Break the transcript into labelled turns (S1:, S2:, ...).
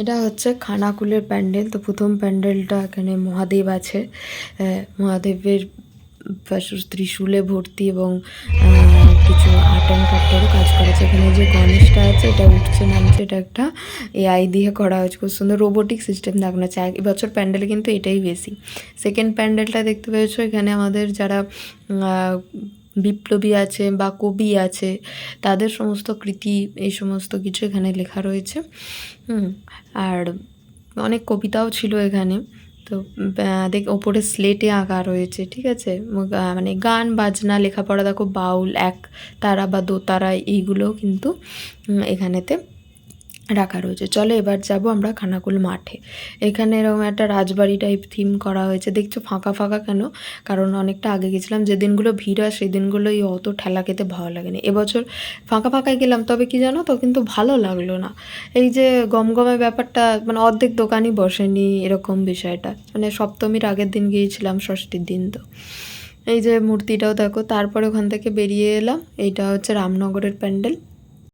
S1: এটা হচ্ছে খানাকুলের প্যান্ডেল। তো প্রথম প্যান্ডেলটা এখানে মহাদেব আছে, মহাদেবের ত্রিশূলে ভর্তি এবং কিছু আর্ট অ্যান্ড ক্রাফ্টেরও কাজ করা আছে। এখানে যে গণেশটা আছে এটা উঠছে নামছে, এটা একটা এআই দিয়ে করা হয়েছে, খুব সুন্দর রোবোটিক সিস্টেম দেখানো আছে। এবছর প্যান্ডেলে কিন্তু এটাই বেশি। সেকেন্ড প্যান্ডেলটা দেখতে পেয়েছো, এখানে আমাদের যারা বিপ্লবী আছে বা কবি আছে তাদের সমস্ত কৃতি এই সমস্ত কিছু এখানে লেখা রয়েছে। আর অনেক কবিতাও ছিল এখানে। তো দেখ ওপরে স্লেটে আঁকা রয়েছে, ঠিক আছে। মানে গান বাজনা লেখাপড়া দেখো, বাউল এক তারা বা দোতারা এইগুলোও কিন্তু এখানেতে রাখা রয়েছে। চলো এবার যাব আমরা খানাকুল মাঠে। এখানে এরকম একটা রাজবাড়ি টাইপ থিম করা হয়েছে। দেখছো ফাঁকা ফাঁকা কেন? কারণ অনেকটা আগে গেছিলাম, যে দিনগুলো ভিড় হয় সেই দিনগুলোই অত ঠেলা খেতে ভালো লাগেনি। এবছর ফাঁকা ফাঁকায় গেলাম, তবে কি জানো তো, কিন্তু ভালো লাগলো না। এই যে গমগমে ব্যাপারটা, মানে অর্ধেক দোকানই বসেনি এরকম বিষয়টা। মানে সপ্তমীর আগের দিন গিয়েছিলাম, ষষ্ঠীর দিন। তো এই যে মূর্তিটাও দেখো। তারপরে ওখান থেকে বেরিয়ে এলাম। এইটা হচ্ছে রামনগরের প্যান্ডেল।